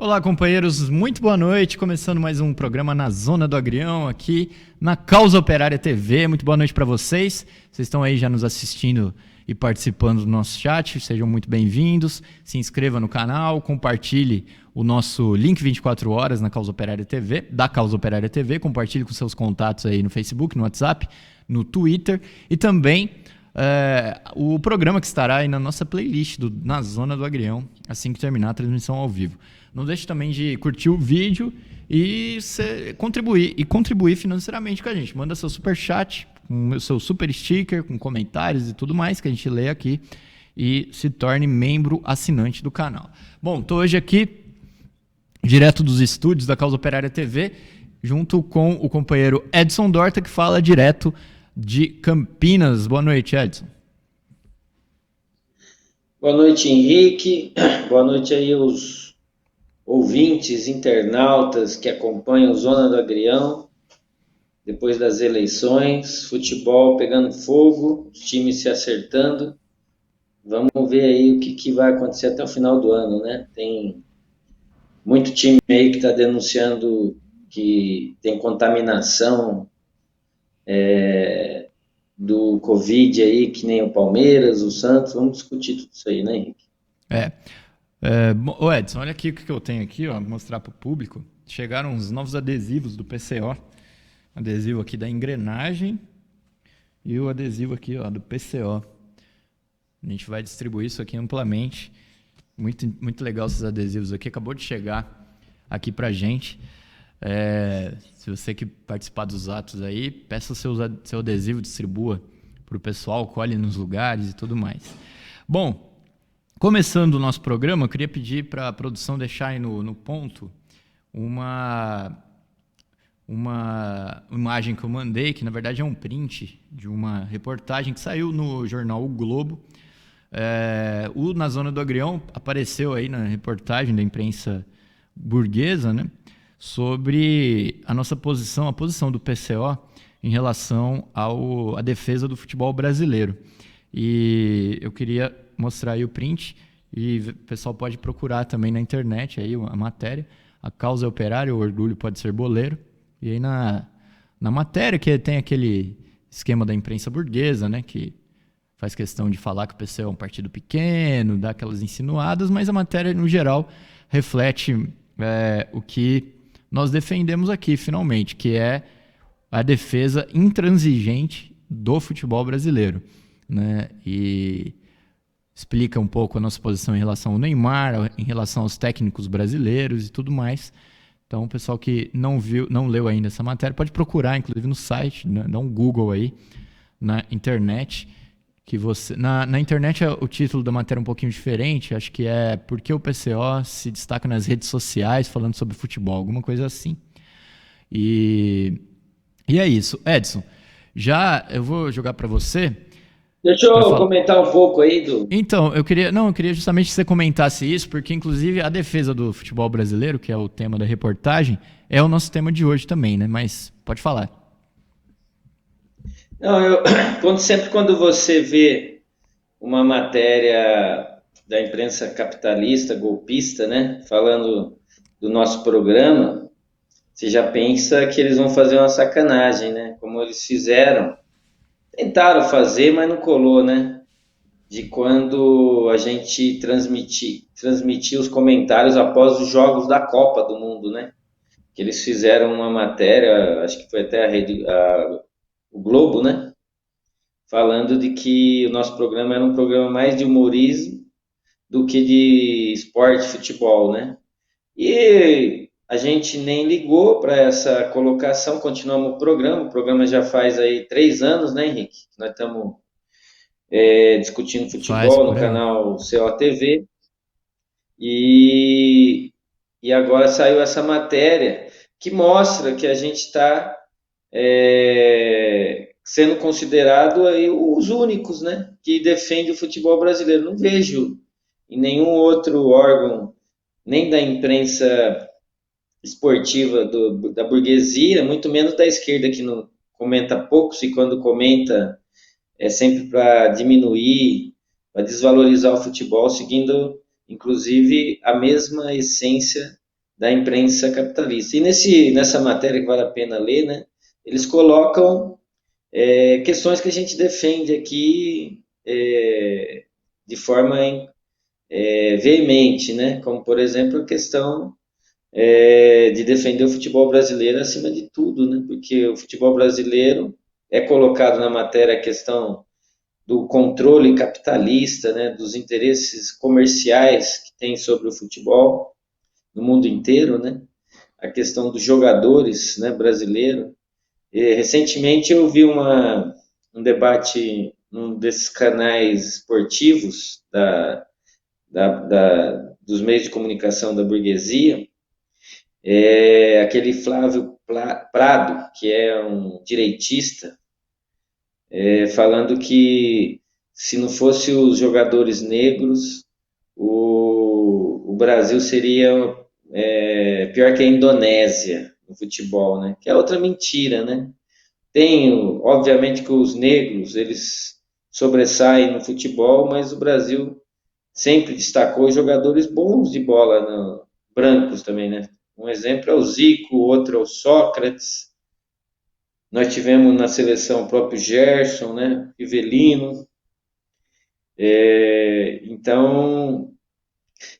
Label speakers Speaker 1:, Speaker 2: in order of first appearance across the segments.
Speaker 1: Olá, companheiros, muito boa noite. Começando mais um programa na Zona do Agrião, aqui na Causa Operária TV. Muito boa noite para vocês. Vocês estão aí já nos assistindo e participando do nosso chat. Sejam muito bem-vindos. Se inscreva no canal, compartilhe o nosso link 24 horas na Causa Operária TV, da Causa Operária TV. Compartilhe com seus contatos aí no Facebook, no WhatsApp, no Twitter e também o programa que estará aí na nossa playlist na Zona do Agrião, assim que terminar a transmissão ao vivo. Não deixe também de curtir o vídeo e contribuir financeiramente com a gente. Manda seu super chat, com o seu super sticker, com comentários e tudo mais que a gente lê aqui e se torne membro assinante do canal. Bom, estou hoje aqui direto dos estúdios da Causa Operária TV, junto com o companheiro Edson Dorta, que fala direto de Campinas. Boa noite, Edson.
Speaker 2: Boa noite, Henrique. Boa noite aí os ouvintes, internautas que acompanham Zona do Agrião. Depois das eleições, futebol pegando fogo, os times se acertando. Vamos ver aí o que vai acontecer até o final do ano, né? Tem muito time aí que está denunciando que tem contaminação do Covid aí, que nem o Palmeiras, o Santos. Vamos discutir tudo isso aí, né, Henrique?
Speaker 1: Ô Edson, olha aqui o que eu tenho aqui, ó, mostrar para o público. Chegaram uns novos adesivos do PCO. Adesivo aqui da engrenagem e o adesivo aqui, ó, do PCO. A gente vai distribuir isso aqui amplamente. Muito, muito legal esses adesivos aqui. Acabou de chegar aqui pra gente. Se você que participar dos atos aí, peça seu adesivo, distribua para o pessoal, colhe nos lugares e tudo mais. Bom, começando o nosso programa, eu queria pedir para a produção deixar aí no ponto uma imagem que eu mandei, que na verdade é um print de uma reportagem que saiu no jornal O Globo. Na Zona do Agrião apareceu aí na reportagem da imprensa burguesa, né, sobre a nossa posição, a posição do PCO em relação à defesa do futebol brasileiro. E eu queria mostrar aí o print, e o pessoal pode procurar também na internet aí a matéria. A causa é operária, o orgulho pode ser boleiro. E aí na matéria, que tem aquele esquema da imprensa burguesa, né, que faz questão de falar que o PCO é um partido pequeno, dá aquelas insinuadas, mas a matéria, no geral, reflete o que nós defendemos aqui, finalmente, que é a defesa intransigente do futebol brasileiro, né? E explica um pouco a nossa posição em relação ao Neymar, em relação aos técnicos brasileiros e tudo mais. Então, o pessoal que não leu ainda essa matéria, pode procurar, inclusive, no site, né? Dá um Google aí na internet. Na internet o título da matéria é um pouquinho diferente, acho que é Por que o PCO se destaca nas redes sociais falando sobre futebol, alguma coisa assim. E é isso. Edson, eu vou jogar para você.
Speaker 2: Deixa eu comentar um pouco aí
Speaker 1: Então, eu queria justamente que você comentasse isso, porque inclusive a defesa do futebol brasileiro, que é o tema da reportagem, é o nosso tema de hoje também, né? Mas pode falar.
Speaker 2: Não, sempre quando você vê uma matéria da imprensa capitalista, golpista, né, falando do nosso programa, você já pensa que eles vão fazer uma sacanagem, né? Como eles fizeram. Tentaram fazer, mas não colou, né? De quando a gente transmitia os comentários após os jogos da Copa do Mundo, né? Que eles fizeram uma matéria, acho que foi até o Globo, né? Falando de que o nosso programa era um programa mais de humorismo do que de esporte, futebol, né? E a gente nem ligou para essa colocação, continuamos o programa já faz aí 3 anos, né, Henrique? Nós estamos discutindo futebol no canal COTV, e agora saiu essa matéria que mostra que a gente está sendo considerado aí os únicos, né, que defende o futebol brasileiro. Não vejo em nenhum outro órgão, nem da imprensa esportiva da burguesia, muito menos da esquerda, que não comenta pouco, e quando comenta é sempre para diminuir, para desvalorizar o futebol, seguindo inclusive a mesma essência da imprensa capitalista. E nessa matéria que vale a pena ler, né, eles colocam questões que a gente defende aqui de forma veemente, né, como, por exemplo, a questão de defender o futebol brasileiro acima de tudo, né, porque o futebol brasileiro é colocado na matéria a questão do controle capitalista, né, dos interesses comerciais que tem sobre o futebol no mundo inteiro, né, a questão dos jogadores, né, brasileiros. Recentemente eu vi um debate num desses canais esportivos dos meios de comunicação da burguesia, aquele Flávio Prado, que é um direitista, falando que se não fosse os jogadores negros, o Brasil seria pior que a Indonésia no futebol, né? Que é outra mentira, né? Obviamente que os negros, eles sobressaem no futebol, mas o Brasil sempre destacou jogadores bons de bola, brancos também, né? Um exemplo é o Zico, outro é o Sócrates. Nós tivemos na seleção o próprio Gerson, né? Rivelino. Então,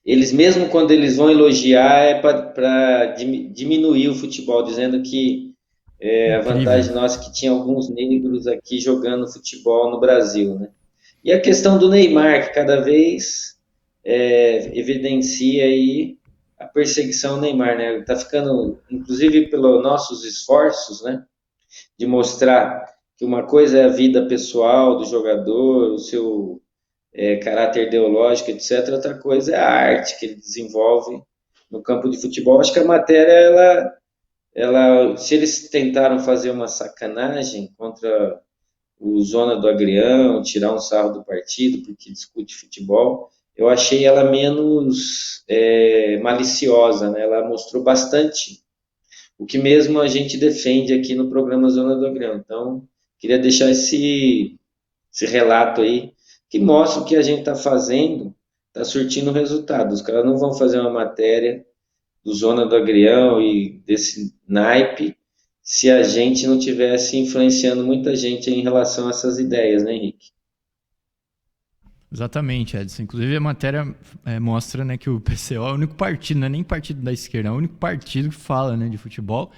Speaker 2: eles mesmo quando eles vão elogiar é para diminuir o futebol, dizendo que a
Speaker 1: Incrível.
Speaker 2: vantagem nossa é que tinha alguns negros aqui jogando futebol no Brasil, né? E a questão do Neymar, que cada vez evidencia aí a perseguição ao Neymar, né? Está ficando, inclusive pelos nossos esforços, né? De mostrar que uma coisa é a vida pessoal do jogador, o seu caráter ideológico, etc. Outra coisa é a arte que ele desenvolve no campo de futebol. Acho que a matéria, se eles tentaram fazer uma sacanagem contra o Zona do Agrião, tirar um sarro do partido porque discute futebol, eu achei ela menos maliciosa, né? Ela mostrou bastante o que mesmo a gente defende aqui no programa Zona do Agrião. Então, queria deixar esse relato aí, que mostra o que a gente está fazendo, está surtindo resultado. Os caras não vão fazer uma matéria do Zona do Agrião e desse naipe se a gente não tivesse influenciando muita gente em relação a essas ideias, né, Henrique?
Speaker 1: Exatamente, Edson. Inclusive a matéria mostra, né, que o PCO é o único partido, não é nem partido da esquerda, é o único partido que fala, né, de futebol.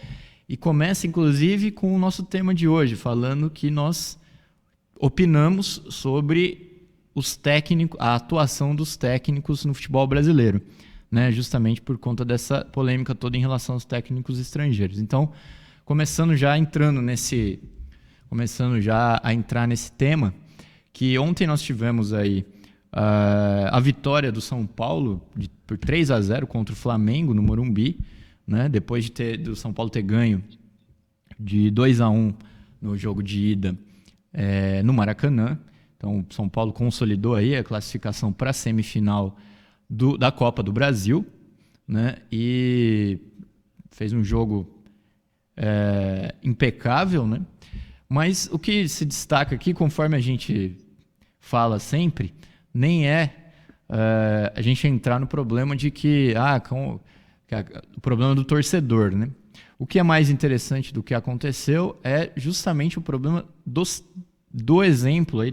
Speaker 1: E começa, inclusive, com o nosso tema de hoje, falando que nós opinamos sobre os técnicos, a atuação dos técnicos no futebol brasileiro, né, justamente por conta dessa polêmica toda em relação aos técnicos estrangeiros. Então, começando já a entrar nesse tema, que ontem nós tivemos aí a vitória do São Paulo por 3-0 contra o Flamengo no Morumbi, né? Depois do São Paulo ter ganho de 2-1 no jogo de ida no Maracanã. Então o São Paulo consolidou aí a classificação para a semifinal da Copa do Brasil, né? E fez um jogo impecável, né? Mas o que se destaca aqui, conforme a gente fala sempre, nem a gente entrar no problema de o problema do torcedor, né? O que é mais interessante do que aconteceu é justamente o problema do exemplo aí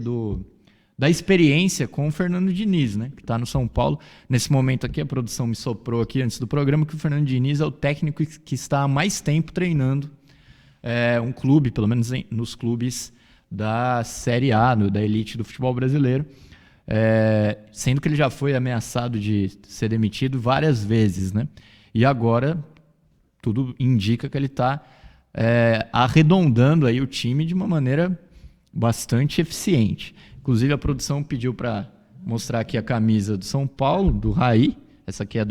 Speaker 1: da experiência com o Fernando Diniz, né? Que está no São Paulo. Nesse momento aqui, a produção me soprou aqui antes do programa que o Fernando Diniz é o técnico que está há mais tempo treinando um clube, pelo menos nos clubes da Série A, da elite do futebol brasileiro, sendo que ele já foi ameaçado de ser demitido várias vezes, né? E agora tudo indica que ele está arredondando aí o time de uma maneira bastante eficiente. Inclusive a produção pediu para mostrar aqui a camisa do São Paulo, do Raí. Essa aqui é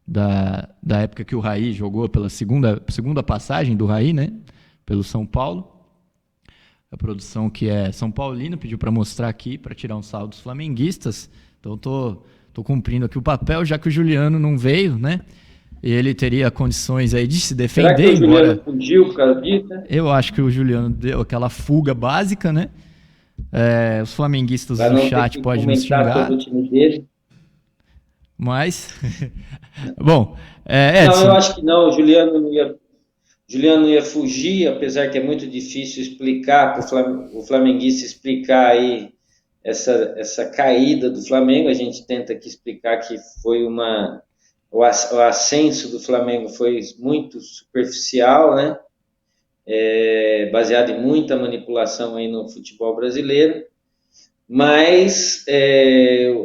Speaker 1: da época que o Raí jogou pela segunda passagem do Raí, né? Pelo São Paulo. A produção, que é São Paulino, pediu para mostrar aqui, para tirar um saldo dos flamenguistas. Então tô cumprindo aqui o papel, já que o Juliano não veio, né? E ele teria condições aí de se defender.
Speaker 2: Será que o Juliano fugiu por causa disso?
Speaker 1: Eu acho que o Juliano deu aquela fuga básica, né? Os flamenguistas do chat podem nos xingar.
Speaker 2: Sobre o time dele.
Speaker 1: Mas, bom,
Speaker 2: Não, eu
Speaker 1: Edson,
Speaker 2: acho que não, Juliano ia fugir, apesar que é muito difícil explicar para o flamenguista explicar aí essa caída do Flamengo. A gente tenta aqui explicar que foi o ascenso do Flamengo foi muito superficial, né? Baseado em muita manipulação aí no futebol brasileiro. Mas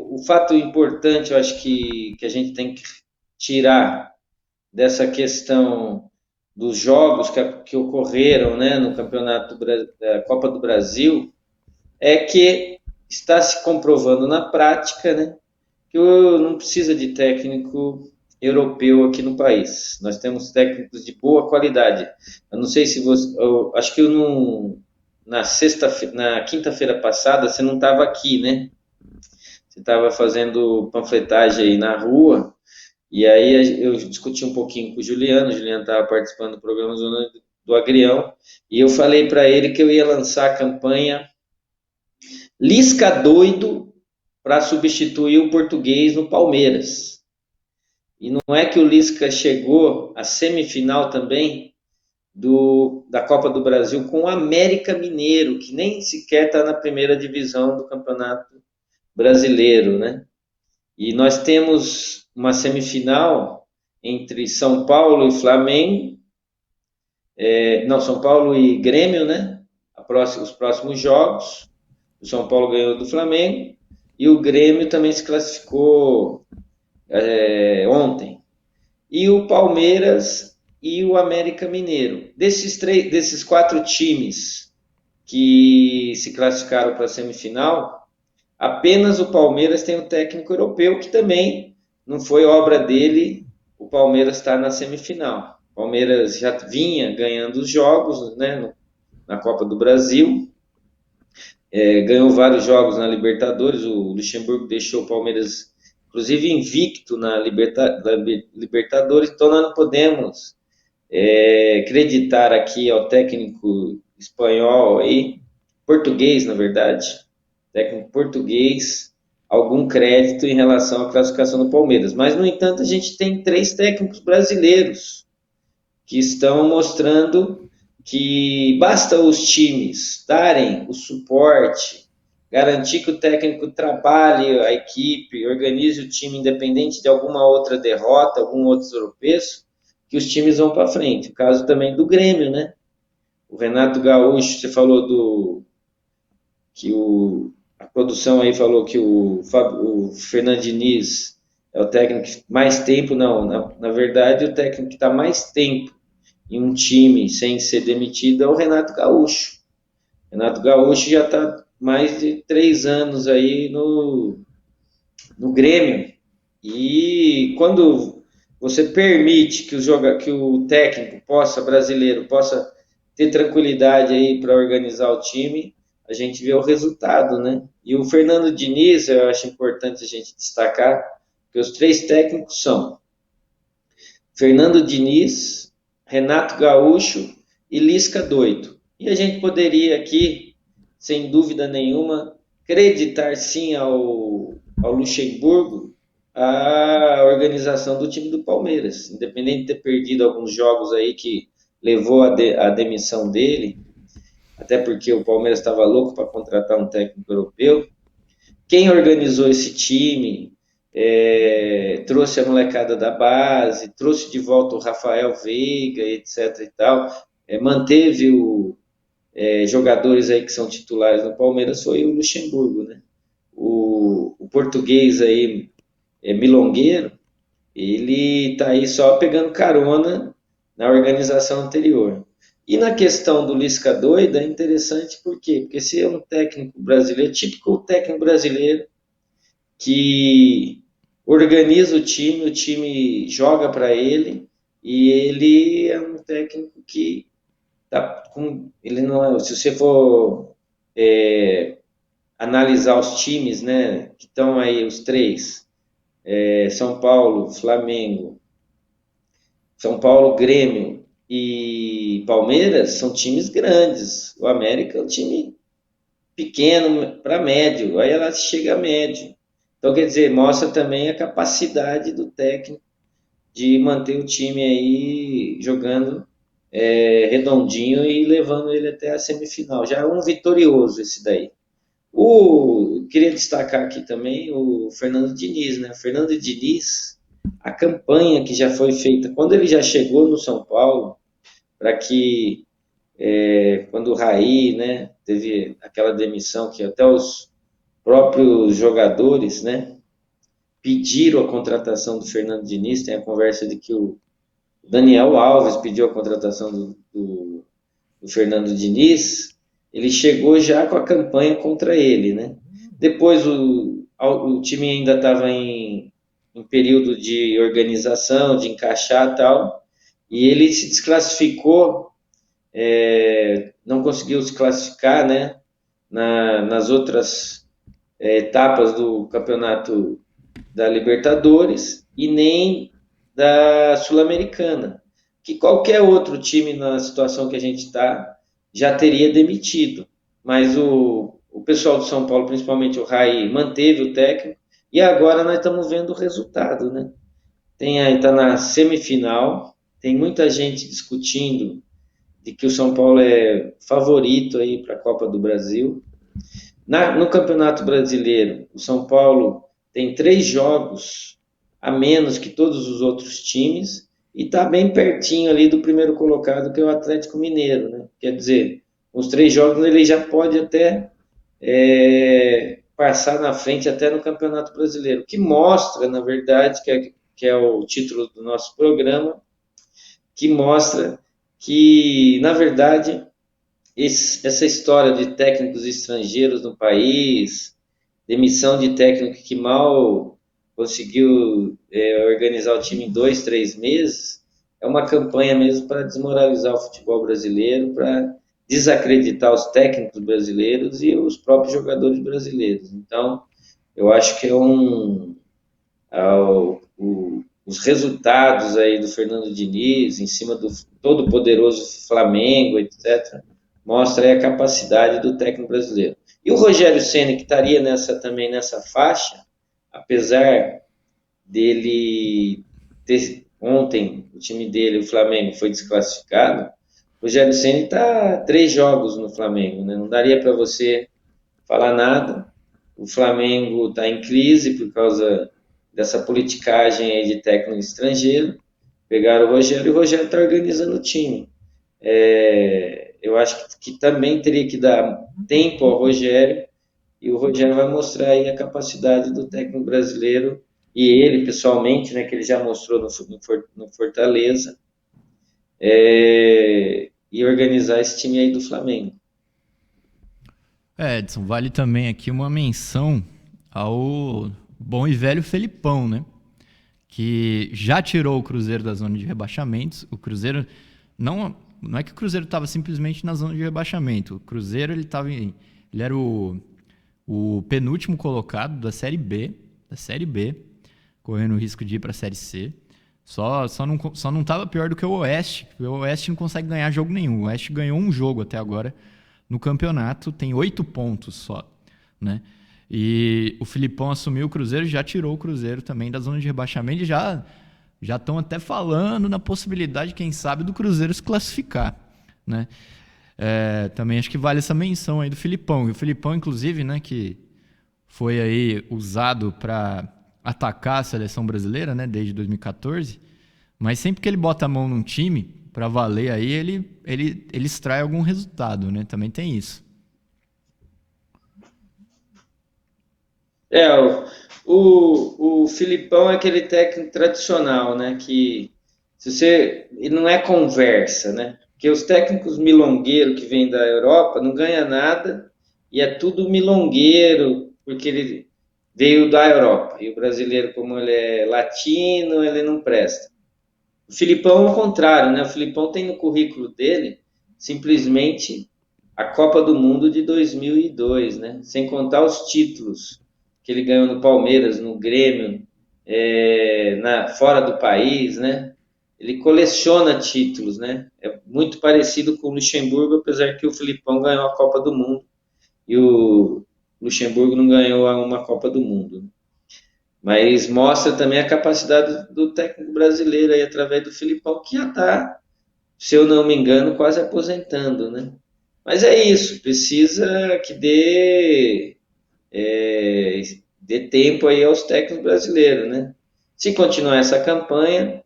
Speaker 2: o fato importante, eu acho que a gente tem que tirar dessa questão dos jogos que ocorreram, né, no campeonato da Copa do Brasil, é que está se comprovando na prática, né, que não precisa de técnico europeu aqui no país. Nós temos técnicos de boa qualidade. Eu não sei se você, eu acho que eu não, na quinta-feira passada você não estava aqui, né? Você estava fazendo panfletagem aí na rua. E aí eu discuti um pouquinho com o Juliano estava participando do programa Zona do Agrião, e eu falei para ele que eu ia lançar a campanha Lisca Doido para substituir o Português no Palmeiras. E não é que o Lisca chegou à semifinal também da Copa do Brasil com o América Mineiro, que nem sequer está na primeira divisão do Campeonato Brasileiro, né? E nós temos uma semifinal entre São Paulo e Flamengo, não, São Paulo e Grêmio, né? Os próximos jogos. O São Paulo ganhou do Flamengo e o Grêmio também se classificou ontem. E o Palmeiras e o América Mineiro. Desses 4 times que se classificaram para a semifinal, apenas o Palmeiras tem um técnico europeu, que também não foi obra dele. O Palmeiras está na semifinal. O Palmeiras já vinha ganhando os jogos, né, na Copa do Brasil, ganhou vários jogos na Libertadores. O Luxemburgo deixou o Palmeiras, inclusive, invicto na Libertadores. Então, nós não podemos acreditar aqui ao técnico espanhol, aí, português, na verdade, técnico português, algum crédito em relação à classificação do Palmeiras. Mas, no entanto, a gente tem 3 técnicos brasileiros que estão mostrando que basta os times darem o suporte, garantir que o técnico trabalhe a equipe, organize o time independente de alguma outra derrota, algum outro tropeço, que os times vão para frente. O caso também do Grêmio, né? O Renato Gaúcho, você falou a produção aí falou que o Fernando Diniz é o técnico que mais tempo, não, na verdade o técnico que está mais tempo em um time sem ser demitido é o Renato Gaúcho. Renato Gaúcho já está mais de 3 anos aí no Grêmio. E quando você permite que o técnico brasileiro possa ter tranquilidade aí para organizar o time, a gente vê o resultado, né? E o Fernando Diniz, eu acho importante a gente destacar que os 3 técnicos são Fernando Diniz, Renato Gaúcho e Lisca Doido. E a gente poderia aqui, sem dúvida nenhuma, acreditar sim ao Luxemburgo a organização do time do Palmeiras, independente de ter perdido alguns jogos aí que levou a demissão dele, até porque o Palmeiras estava louco para contratar um técnico europeu. Quem organizou esse time, trouxe a molecada da base, trouxe de volta o Rafael Veiga, etc. e tal, manteve jogadores aí que são titulares no Palmeiras, foi o Luxemburgo, né? O português aí, Milongueiro, ele está aí só pegando carona na organização anterior. E na questão do Lisca doido é interessante por quê? Porque se é um técnico brasileiro, típico técnico brasileiro, que organiza o time joga para ele, e ele é um técnico que tá com, ele não é, se você for analisar os times, né, que estão aí os 3, São Paulo, Flamengo, São Paulo, Grêmio e Palmeiras, são times grandes. O América é um time pequeno para médio, aí ela chega a médio. Então, quer dizer, mostra também a capacidade do técnico de manter o time aí jogando redondinho e levando ele até a semifinal. Já é um vitorioso esse daí. Queria destacar aqui também o Fernando Diniz, né? O Fernando Diniz, a campanha que já foi feita quando ele já chegou no São Paulo, para que quando o Raí, né, teve aquela demissão que até os próprios jogadores, né, pediram a contratação do Fernando Diniz, tem a conversa de que o Daniel Alves pediu a contratação do Fernando Diniz, ele chegou já com a campanha contra ele, né? Depois o time ainda estava em período de organização, de encaixar tal, e ele se desclassificou, não conseguiu se classificar, né? Nas outras etapas do campeonato da Libertadores e nem da Sul-Americana, que qualquer outro time na situação que a gente está já teria demitido. Mas o pessoal do São Paulo, principalmente o Raí, manteve o técnico e agora nós estamos vendo o resultado, né? Tem aí, está na semifinal, tem muita gente discutindo de que o São Paulo é favorito aí para a Copa do Brasil. No Campeonato Brasileiro, o São Paulo tem 3 jogos a menos que todos os outros times e está bem pertinho ali do primeiro colocado, que é o Atlético Mineiro, né? Quer dizer, os 3 jogos ele já pode até passar na frente até no Campeonato Brasileiro, que mostra, na verdade, que é o título do nosso programa, que mostra que, na verdade, essa história de técnicos estrangeiros no país, demissão de técnico que mal conseguiu organizar o time em 2, 3 meses, é uma campanha mesmo para desmoralizar o futebol brasileiro, para desacreditar os técnicos brasileiros e os próprios jogadores brasileiros. Então, eu acho que os resultados aí do Fernando Diniz, em cima do todo-poderoso Flamengo, etc., mostra aí a capacidade do técnico brasileiro. E o Rogério Ceni, que estaria também nessa faixa, apesar dele ter ontem, o time dele, o Flamengo, foi desclassificado, o Rogério Ceni está 3 jogos no Flamengo, né? Não daria para você falar nada. O Flamengo está em crise por causa dessa politicagem aí de técnico estrangeiro. Pegaram o Rogério e o Rogério está organizando o time. Eu acho que também teria que dar tempo ao Rogério e o Rogério vai mostrar aí a capacidade do técnico brasileiro e ele pessoalmente, né, que ele já mostrou no Fortaleza, e organizar esse time aí do Flamengo.
Speaker 1: Edson, vale também aqui uma menção ao bom e velho Felipão, né? Que já tirou o Cruzeiro da zona de rebaixamentos. O Cruzeiro não é que o Cruzeiro estava simplesmente na zona de rebaixamento. O Cruzeiro ele era o penúltimo colocado da Série B, correndo o risco de ir para a Série C. Só não estava pior do que o Oeste. O Oeste não consegue ganhar jogo nenhum. O Oeste ganhou um jogo até agora no campeonato, tem 8 pontos só, né? E o Filipão assumiu o Cruzeiro, já tirou o Cruzeiro também da zona de rebaixamento e já estão até falando na possibilidade, quem sabe, do Cruzeiro se classificar, né? Também acho que vale essa menção aí do Filipão. E o Filipão, inclusive, né, que foi aí usado para atacar a seleção brasileira, né, desde 2014, mas sempre que ele bota a mão num time para valer aí, ele extrai algum resultado, né? Também tem isso.
Speaker 2: O Filipão é aquele técnico tradicional, né? Que ele não é conversa, né? Porque os técnicos milongueiros que vêm da Europa não ganham nada e é tudo milongueiro, porque ele veio da Europa. E o brasileiro, como ele é latino, ele não presta. O Filipão é o contrário, né? O Filipão tem no currículo dele simplesmente a Copa do Mundo de 2002, né? Sem contar os títulos que ele ganhou no Palmeiras, no Grêmio, fora do país, né? Ele coleciona títulos, né? É muito parecido com o Luxemburgo, apesar que o Filipão ganhou a Copa do Mundo e o Luxemburgo não ganhou uma Copa do Mundo. Mas mostra também a capacidade do técnico brasileiro aí, através do Filipão, que já está, se eu não me engano, quase aposentando, né? Mas é isso, precisa que é, dê tempo aí aos técnicos brasileiros, né? Se continuar essa campanha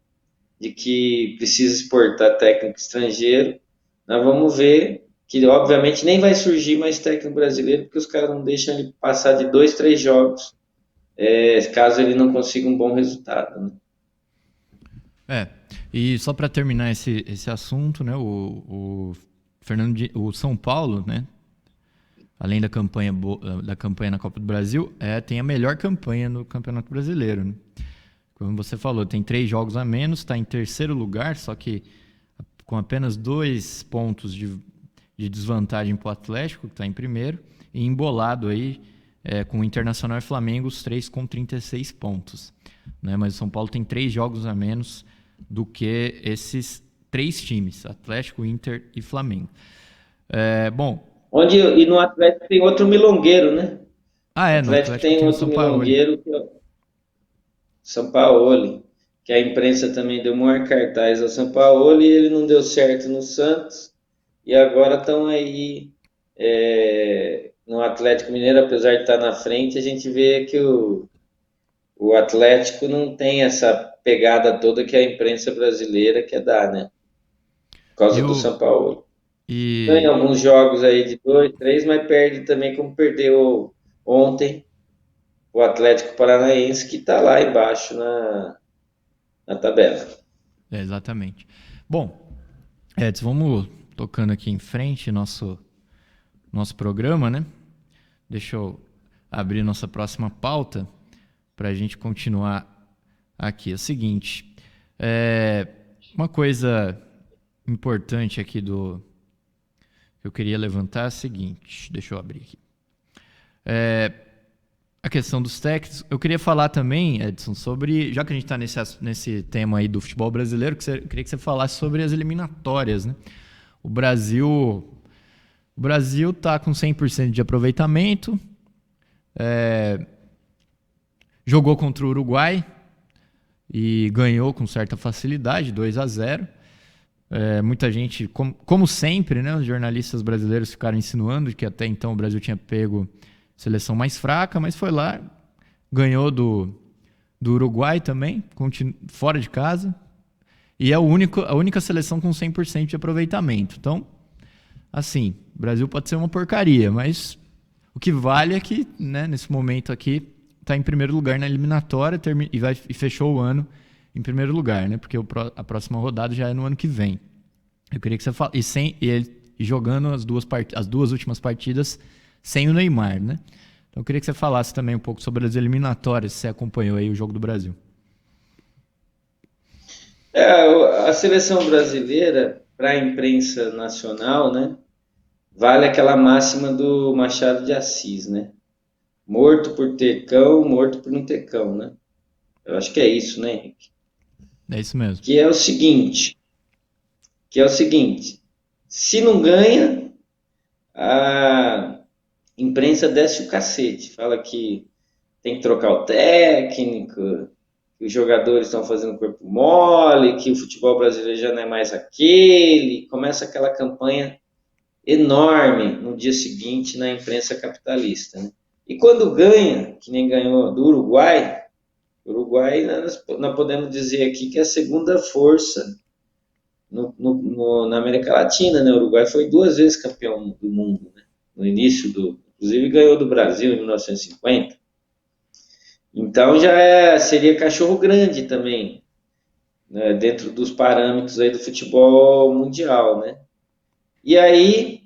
Speaker 2: de que precisa exportar técnico estrangeiro, nós vamos ver que, obviamente, nem vai surgir mais técnico brasileiro, porque os caras não deixam ele passar de 2, 3 jogos, caso ele não consiga um bom resultado, né?
Speaker 1: É, e só para terminar esse assunto, né, o São Paulo, né, além da campanha na Copa do Brasil, tem a melhor campanha no Campeonato Brasileiro, né? Como você falou, tem 3 jogos a menos, está em terceiro lugar, só que com apenas 2 pontos de desvantagem para o Atlético, que está em primeiro, e embolado aí com o Internacional e Flamengo, os 3 com 36 pontos. Né? Mas o São Paulo tem 3 jogos a menos do que esses 3 times, Atlético, Inter e Flamengo. Bom...
Speaker 2: E no Atlético tem outro milongueiro, né? O
Speaker 1: No
Speaker 2: Atlético
Speaker 1: Atlético
Speaker 2: tem
Speaker 1: tem o
Speaker 2: outro
Speaker 1: Sampaoli.
Speaker 2: milongueiro, que é o Sampaoli, que a imprensa também deu maior cartaz ao Sampaoli, e ele não deu certo no Santos, e agora estão aí no Atlético Mineiro, apesar de estar na frente, a gente vê que o Atlético não tem essa pegada toda que a imprensa brasileira quer dar, né? Por
Speaker 1: E,
Speaker 2: causa do
Speaker 1: o,
Speaker 2: Sampaoli. Ganha
Speaker 1: e
Speaker 2: alguns jogos aí de 2, 3, mas perde também, como perdeu ontem o Atlético Paranaense, que está lá embaixo na tabela.
Speaker 1: exatamente. Bom, Edson, vamos tocando aqui em frente nosso programa, né? Deixa eu abrir nossa próxima pauta para a gente continuar aqui. É o seguinte, uma coisa importante aqui que eu queria levantar é a seguinte, deixa eu abrir aqui. A questão dos técnicos. Eu queria falar também, Edson, sobre, já que a gente está nesse tema aí do futebol brasileiro, eu queria que você falasse sobre as eliminatórias, né? O Brasil está com 100% de aproveitamento, jogou contra o Uruguai e ganhou com certa facilidade, 2-0. Muita gente, como sempre, né, os jornalistas brasileiros ficaram insinuando que até então o Brasil tinha pego seleção mais fraca, mas foi lá, ganhou do Uruguai também, fora de casa, e é a única seleção com 100% de aproveitamento. Então, assim, o Brasil pode ser uma porcaria, mas o que vale é que, né, nesse momento aqui, está em primeiro lugar na eliminatória e fechou o ano em primeiro lugar, né? Porque a próxima rodada já é no ano que vem. Eu queria que você falasse. E jogando as duas últimas partidas sem o Neymar, né? Então eu queria que você falasse também um pouco sobre as eliminatórias, se você acompanhou aí o jogo do Brasil.
Speaker 2: A seleção brasileira, para a imprensa nacional, né, vale aquela máxima do Machado de Assis, né? Morto por ter cão, morto por não ter cão, né? Eu acho que é isso, né, Henrique?
Speaker 1: É isso mesmo.
Speaker 2: Que é o seguinte, se não ganha, a imprensa desce o cacete, fala que tem que trocar o técnico, que os jogadores estão fazendo corpo mole, que o futebol brasileiro já não é mais aquele, começa aquela campanha enorme no dia seguinte na imprensa capitalista, né? E quando ganha, que nem ganhou do Uruguai, nós podemos dizer aqui que é a segunda força na América Latina, né? O Uruguai foi 2 vezes campeão do mundo, né? No início inclusive ganhou do Brasil em 1950. Então seria cachorro grande também, né? Dentro dos parâmetros aí do futebol mundial, né? E aí,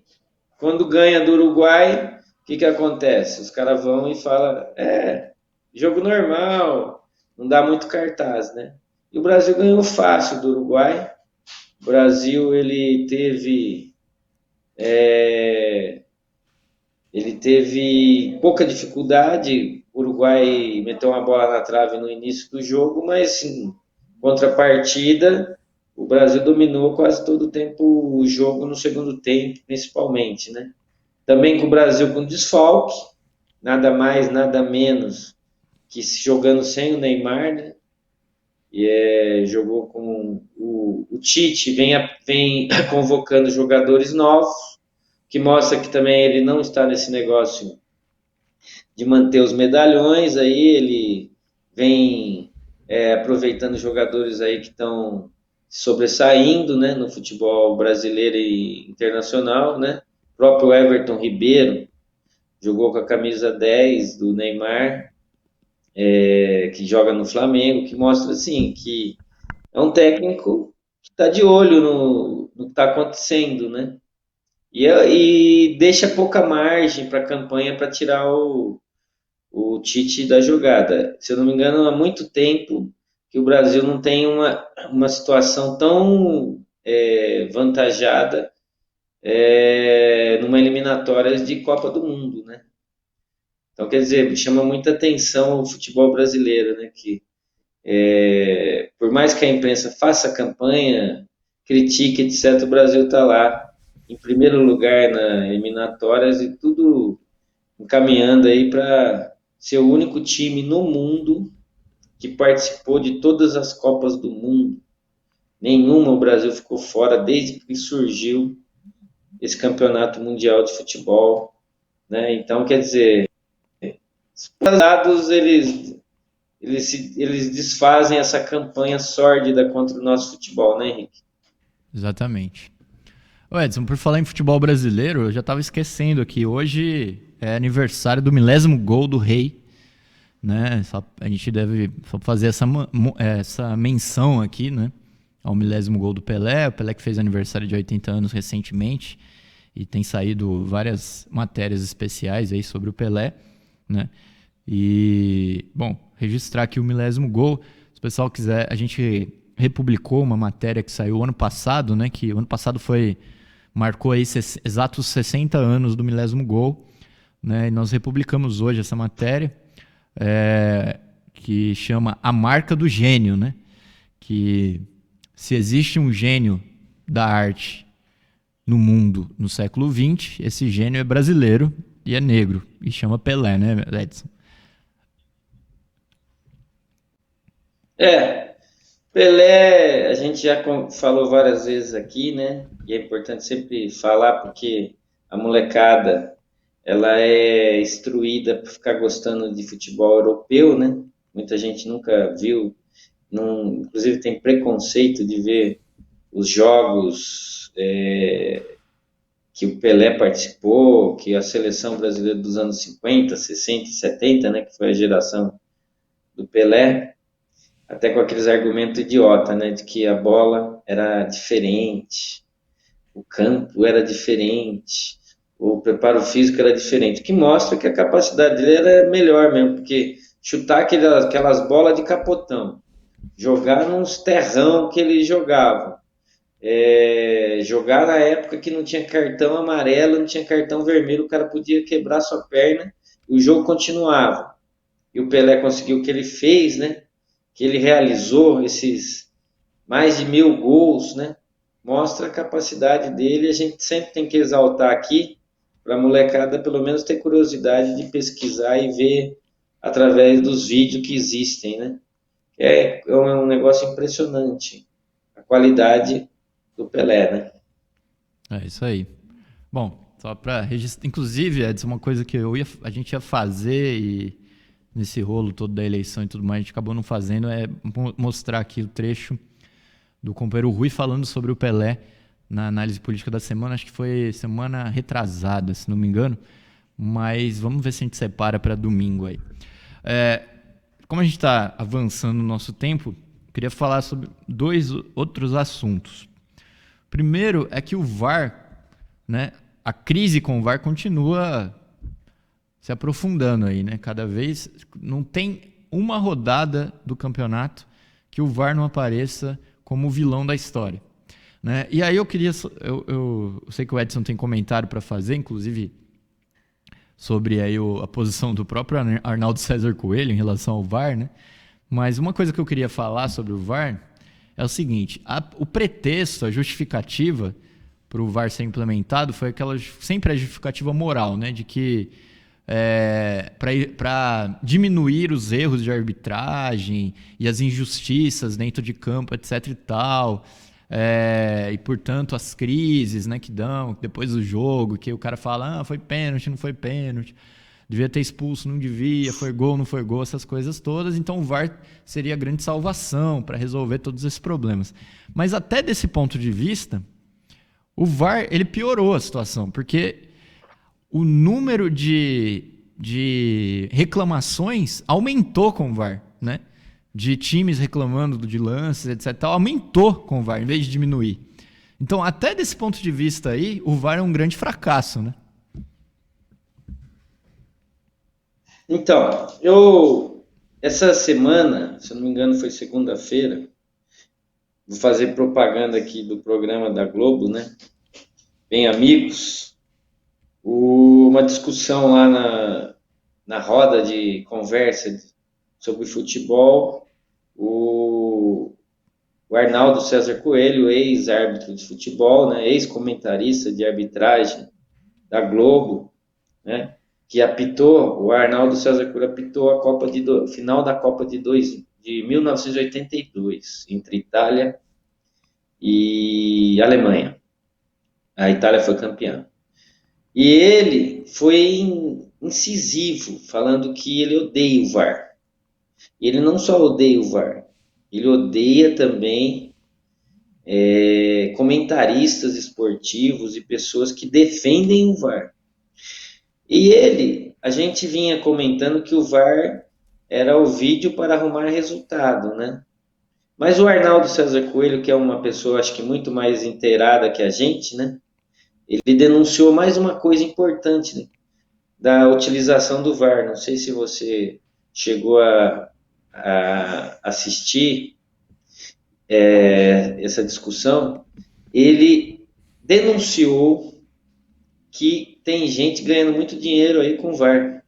Speaker 2: quando ganha do Uruguai, o que acontece? Os caras vão e falam, jogo normal, não dá muito cartaz, né? E o Brasil ganhou fácil do Uruguai. O Brasil ele teve pouca dificuldade. O Uruguai meteu uma bola na trave no início do jogo, mas em contrapartida, o Brasil dominou quase todo o tempo o jogo no segundo tempo, principalmente, né? Também com o Brasil com desfalque, nada mais, nada menos que jogando sem o Neymar, né? Jogou com o Tite, vem convocando jogadores novos, que mostra que também ele não está nesse negócio de manter os medalhões, aí ele vem aproveitando jogadores aí que estão sobressaindo, né, no futebol brasileiro e internacional, né? O próprio Everton Ribeiro jogou com a camisa 10 do Neymar, que joga no Flamengo, que mostra assim que é um técnico que está de olho no que está acontecendo, né? E deixa pouca margem para a campanha para tirar o Tite da jogada. Se eu não me engano, há muito tempo que o Brasil não tem uma situação tão vantajada numa eliminatória de Copa do Mundo, né? Então, quer dizer, chama muita atenção o futebol brasileiro, né? Que por mais que a imprensa faça campanha, critique, etc., o Brasil está lá em primeiro lugar nas eliminatórias e tudo encaminhando aí para ser o único time no mundo que participou de todas as Copas do Mundo. Nenhuma o Brasil ficou fora desde que surgiu esse campeonato mundial de futebol, né? Então, quer dizer, os dados eles desfazem essa campanha sórdida contra o nosso futebol, né, Henrique?
Speaker 1: Exatamente. Ô Edson, por falar em futebol brasileiro, eu já estava esquecendo aqui. Hoje é aniversário do 1000º gol do Rei, né? A gente deve só fazer essa menção aqui, né? Ao 1000º gol do Pelé. O Pelé que fez aniversário de 80 anos recentemente e tem saído várias matérias especiais aí sobre o Pelé, né? E, bom, registrar aqui o 1000º gol. Se o pessoal quiser, a gente republicou uma matéria que saiu ano passado, né? Que o ano passado marcou aí exatos 60 anos do 1000º gol, né? E nós republicamos hoje essa matéria, que chama A Marca do Gênio, né? Que se existe um gênio da arte no mundo no século XX, esse gênio é brasileiro e é negro, e chama Pelé, né, Edson?
Speaker 2: Pelé, a gente já falou várias vezes aqui, né? E é importante sempre falar porque a molecada ela é instruída para ficar gostando de futebol europeu, né? Muita gente nunca viu, inclusive tem preconceito de ver os jogos que o Pelé participou, que a seleção brasileira dos anos 50, 60 e 70, né? Que foi a geração do Pelé, até com aqueles argumentos idiota, né, de que a bola era diferente, o campo era diferente, o preparo físico era diferente, que mostra que a capacidade dele era melhor mesmo, porque chutar aquelas bolas de capotão, jogar nos terrão que ele jogava, jogar na época que não tinha cartão amarelo, não tinha cartão vermelho, o cara podia quebrar sua perna e o jogo continuava. E o Pelé conseguiu o que ele fez, né? Que ele realizou esses mais de 1000 gols, né? Mostra a capacidade dele. A gente sempre tem que exaltar aqui para a molecada pelo menos ter curiosidade de pesquisar e ver através dos vídeos que existem, né? É um negócio impressionante a qualidade do Pelé, né?
Speaker 1: É isso aí. Bom, só para registrar, inclusive, Edson, uma coisa que a gente ia fazer e nesse rolo todo da eleição e tudo mais, a gente acabou não fazendo, é mostrar aqui o trecho do companheiro Rui falando sobre o Pelé na análise política da semana. Acho que foi semana retrasada, se não me engano, mas vamos ver se a gente separa para domingo aí. Como a gente está avançando no nosso tempo, eu queria falar sobre 2 outros assuntos. Primeiro é que o VAR, né, a crise com o VAR continua se aprofundando aí, né? Cada vez não tem uma rodada do campeonato que o VAR não apareça como o vilão da história, né? E aí eu queria, eu sei que o Edson tem comentário para fazer, inclusive sobre aí a posição do próprio Arnaldo César Coelho em relação ao VAR, né? Mas uma coisa que eu queria falar sobre o VAR é o seguinte: o pretexto, a justificativa para o VAR ser implementado foi sempre a justificativa moral, né? De que para diminuir os erros de arbitragem e as injustiças dentro de campo, etc. e tal. E, portanto, as crises, né, que dão depois do jogo, que o cara fala, foi pênalti, não foi pênalti, devia ter expulso, não devia, foi gol, não foi gol, essas coisas todas. Então o VAR seria a grande salvação para resolver todos esses problemas. Mas até desse ponto de vista, o VAR ele piorou a situação, porque o número de reclamações aumentou com o VAR, né? De times reclamando de lances, etc. Aumentou com o VAR, em vez de diminuir. Então, até desse ponto de vista aí, o VAR é um grande fracasso, né?
Speaker 2: Então, essa semana, se eu não me engano, foi segunda-feira, vou fazer propaganda aqui do programa da Globo, né? Bem Amigos, uma discussão lá na roda de conversa sobre futebol, o Arnaldo César Coelho, ex-árbitro de futebol, né? Ex-comentarista de arbitragem da Globo, né? Que apitou, o Arnaldo César Coelho apitou a final da Copa de 1982, entre Itália e Alemanha. A Itália foi campeã. E ele foi incisivo, falando que ele odeia o VAR. E ele não só odeia o VAR, ele odeia também comentaristas esportivos e pessoas que defendem o VAR. E a gente vinha comentando que o VAR era o vídeo para arrumar resultado, né? Mas o Arnaldo César Coelho, que é uma pessoa, acho que muito mais inteirada que a gente, né? Ele denunciou mais uma coisa importante, né? Da utilização do VAR. Não sei se você chegou a assistir essa discussão. Ele denunciou que tem gente ganhando muito dinheiro aí com o VAR,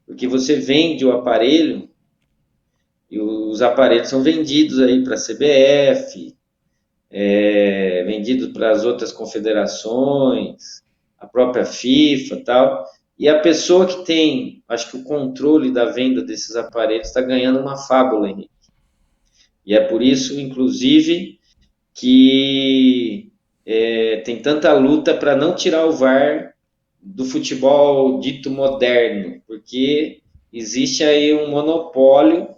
Speaker 2: porque você vende o aparelho e os aparelhos são vendidos aí para a CBF, vendidos para as outras confederações, a própria FIFA, tal. E a pessoa que tem, acho que o controle da venda desses aparelhos está ganhando uma fábula, Henrique. E é por isso, inclusive, que tem tanta luta para não tirar o VAR do futebol dito moderno, porque existe aí um monopólio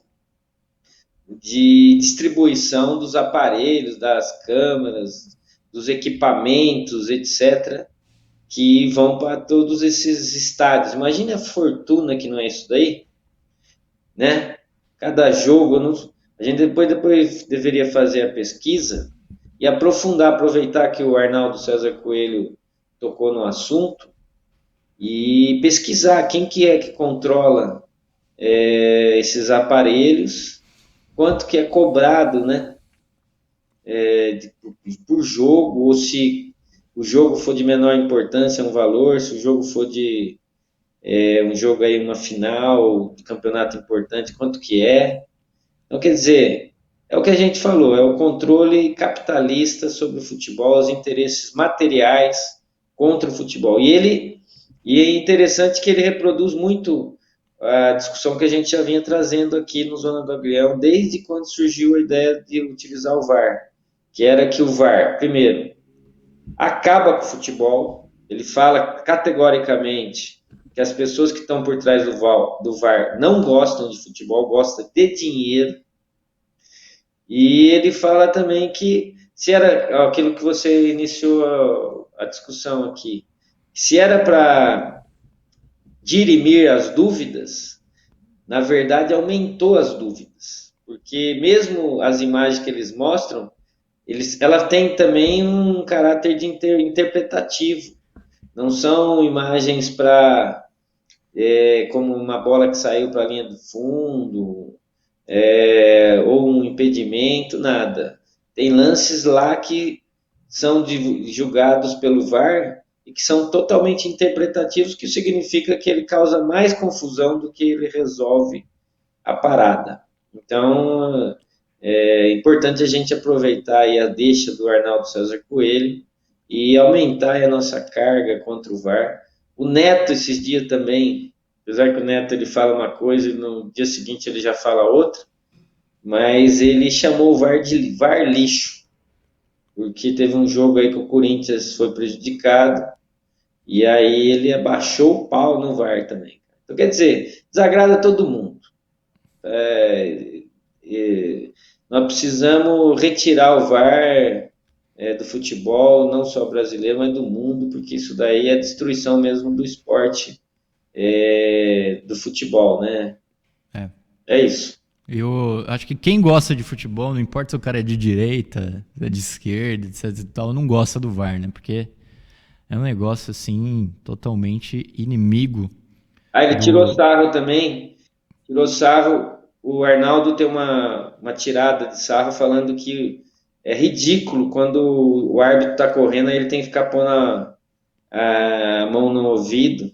Speaker 2: de distribuição dos aparelhos, das câmeras, dos equipamentos, etc., que vão para todos esses estádios. Imagine a fortuna que não é isso daí, né? Cada jogo, a gente depois deveria fazer a pesquisa e aproveitar que o Arnaldo César Coelho tocou no assunto, e pesquisar quem que é que controla esses aparelhos, quanto que é cobrado, né, por jogo, ou se o jogo for de menor importância, um valor, se o jogo for de um jogo aí, uma final de campeonato importante, quanto que é. Então, quer dizer, é o que a gente falou, é o controle capitalista sobre o futebol, os interesses materiais contra o futebol. E é interessante que ele reproduz muito a discussão que a gente já vinha trazendo aqui no Zona do Agrião, desde quando surgiu a ideia de utilizar o VAR, que era que o VAR, primeiro, acaba com o futebol. Ele fala categoricamente que as pessoas que estão por trás do VAR não gostam de futebol, gostam de dinheiro. E ele fala também que, se era aquilo que você iniciou a discussão aqui, se era para dirimir as dúvidas, na verdade aumentou as dúvidas, porque mesmo as imagens que eles mostram, ela tem também um caráter de interpretativo. Não são imagens como uma bola que saiu para a linha do fundo, ou um impedimento, nada. Tem lances lá que são julgados pelo VAR e que são totalmente interpretativos, que significa que ele causa mais confusão do que ele resolve a parada. Então, é importante a gente aproveitar aí a deixa do Arnaldo César Coelho e aumentar a nossa carga contra o VAR. O Neto, esses dias também, apesar que o Neto ele fala uma coisa e no dia seguinte ele já fala outra, mas ele chamou o VAR de VAR lixo, porque teve um jogo aí que o Corinthians foi prejudicado e aí ele abaixou o pau no VAR também. Então, quer dizer, desagrada todo mundo. E nós precisamos retirar o VAR do futebol, não só brasileiro, mas do mundo, porque isso daí é a destruição mesmo do esporte, do futebol, né?
Speaker 1: É.
Speaker 2: É isso.
Speaker 1: Eu acho que quem gosta de futebol, não importa se o cara é de direita, é de esquerda, etc e tal, não gosta do VAR, né? Porque é um negócio, assim, totalmente inimigo
Speaker 2: Aí ele tirou
Speaker 1: do...
Speaker 2: sarro também, tirou sarro. O Arnaldo tem uma tirada de sarro falando que é ridículo quando o árbitro está correndo, aí ele tem que ficar pondo a mão no ouvido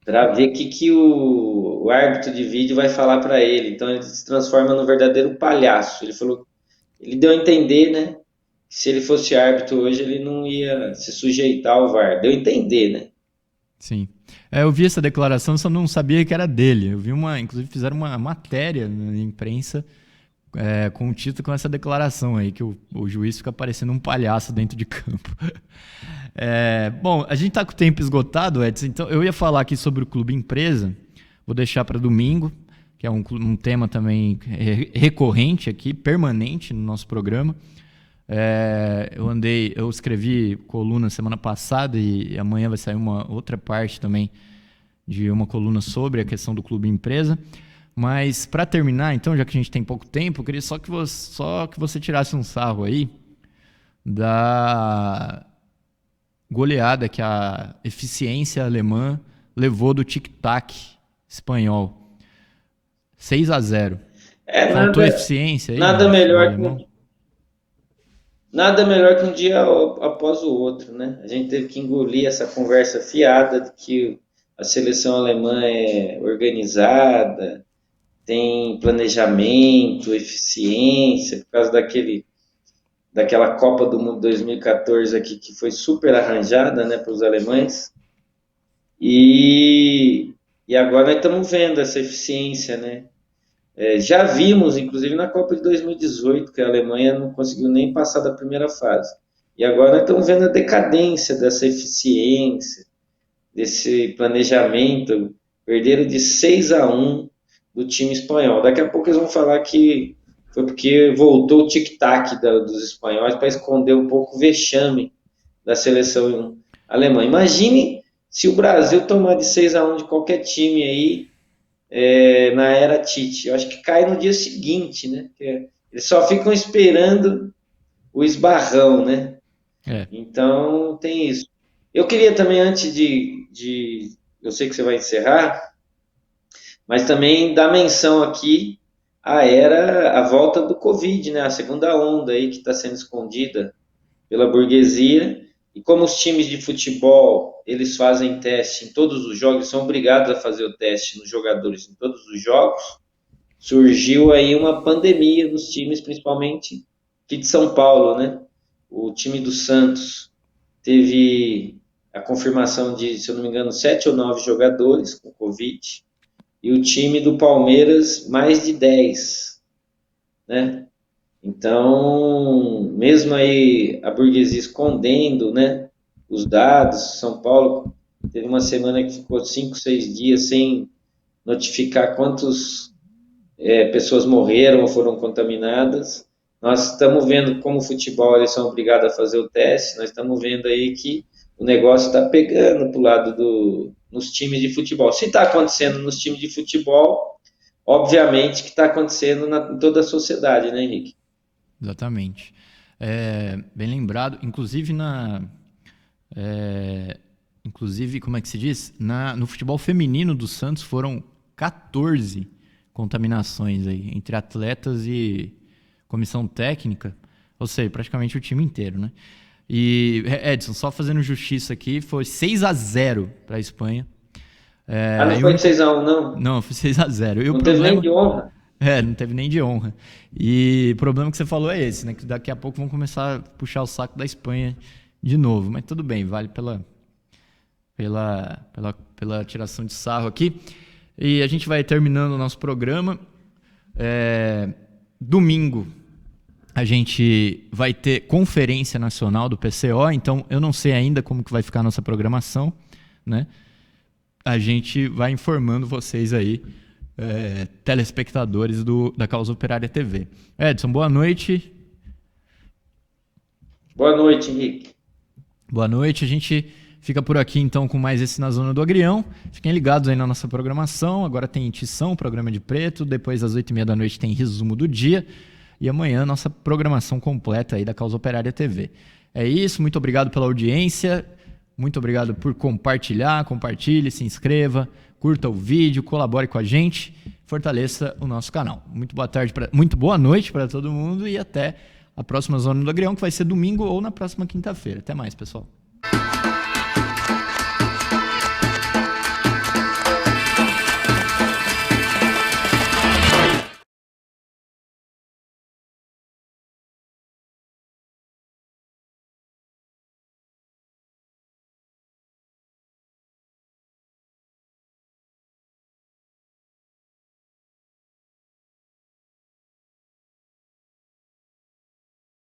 Speaker 2: para ver o que o árbitro de vídeo vai falar para ele. Então ele se transforma num verdadeiro palhaço. Ele falou, ele deu a entender, né? Que se ele fosse árbitro hoje, ele não ia se sujeitar ao VAR. Deu a entender, né?
Speaker 1: Sim. Eu vi essa declaração, só não sabia que era dele. Eu vi inclusive fizeram uma matéria na imprensa com um título com essa declaração aí, que o juiz fica parecendo um palhaço dentro de campo. Bom, a gente tá com o tempo esgotado, Edson, então eu ia falar aqui sobre o Clube Empresa, vou deixar para domingo, que é um tema também recorrente aqui, permanente no nosso programa. Eu escrevi coluna semana passada e amanhã vai sair uma outra parte também de uma coluna sobre a questão do Clube Empresa. Mas para terminar, então, já que a gente tem pouco tempo, eu queria só que você tirasse um sarro aí da goleada que a eficiência alemã levou do tic-tac espanhol. 6-0. Faltou eficiência aí
Speaker 2: nada
Speaker 1: no
Speaker 2: melhor
Speaker 1: alemão?
Speaker 2: Nada melhor que um dia após o outro, né? A gente teve que engolir essa conversa fiada de que a seleção alemã é organizada, tem planejamento, eficiência, por causa daquela Copa do Mundo 2014 aqui que foi super arranjada, né, para os alemães. E agora nós estamos vendo essa eficiência, né? Já vimos, inclusive, na Copa de 2018, que a Alemanha não conseguiu nem passar da primeira fase. E agora nós estamos vendo a decadência dessa eficiência, desse planejamento. Perderam de 6-1 do time espanhol. Daqui a pouco eles vão falar que foi porque voltou o tic-tac dos espanhóis para esconder um pouco o vexame da seleção alemã. Imagine se o Brasil tomar de 6-1 de qualquer time aí na era Tite. Eu acho que cai no dia seguinte, né? Eles só ficam esperando o esbarrão, né? Então tem isso. Eu queria também, antes eu sei que você vai encerrar, mas também dar menção aqui a volta do Covid, né? A segunda onda aí que está sendo escondida pela burguesia. E como os times de futebol, eles fazem teste em todos os jogos, são obrigados a fazer o teste nos jogadores em todos os jogos, surgiu aí uma pandemia nos times, principalmente aqui de São Paulo, né? O time do Santos teve a confirmação de, se eu não me engano, 7 ou 9 jogadores com Covid, e o time do Palmeiras, mais de 10, né? Então, mesmo aí a burguesia escondendo, né, os dados, São Paulo teve uma semana que ficou 5, 6 dias sem notificar quantas pessoas morreram ou foram contaminadas. Nós estamos vendo como o futebol eles são obrigados a fazer o teste, nós estamos vendo aí que o negócio está pegando para o lado nos times de futebol. Se está acontecendo nos times de futebol, obviamente que está acontecendo em toda a sociedade, né, Henrique?
Speaker 1: Exatamente. Bem lembrado. Inclusive, como é que se diz? No futebol feminino do Santos foram 14 contaminações aí, entre atletas e comissão técnica, ou seja, praticamente o time inteiro, né? E, Edson, só fazendo justiça aqui, foi 6-0 para a Espanha.
Speaker 2: Não foi de 6-1, não?
Speaker 1: Não, foi 6-0.
Speaker 2: Não teve nem de honra?
Speaker 1: Não teve nem de honra. E o problema que você falou é esse, né? Que daqui a pouco vão começar a puxar o saco da Espanha de novo. Mas tudo bem, vale pela tiração de sarro aqui. E a gente vai terminando o nosso programa. Domingo a gente vai ter Conferência Nacional do PCO, então eu não sei ainda como que vai ficar a nossa programação, né? A gente vai informando vocês aí, telespectadores da Causa Operária TV. Edson, boa noite.
Speaker 2: Boa noite, Henrique.
Speaker 1: Boa noite, a gente fica por aqui então com mais esse Na Zona do Agrião. Fiquem ligados aí na nossa programação, agora tem Tição, programa de preto, depois às 8h30 da noite tem resumo do dia e amanhã nossa programação completa aí da Causa Operária TV. É isso, muito obrigado pela audiência, muito obrigado por compartilhe, se inscreva, curta o vídeo, colabore com a gente, fortaleça o nosso canal. Muito boa noite para todo mundo e até a próxima Zona do Agrião, que vai ser domingo ou na próxima quinta-feira. Até mais, pessoal.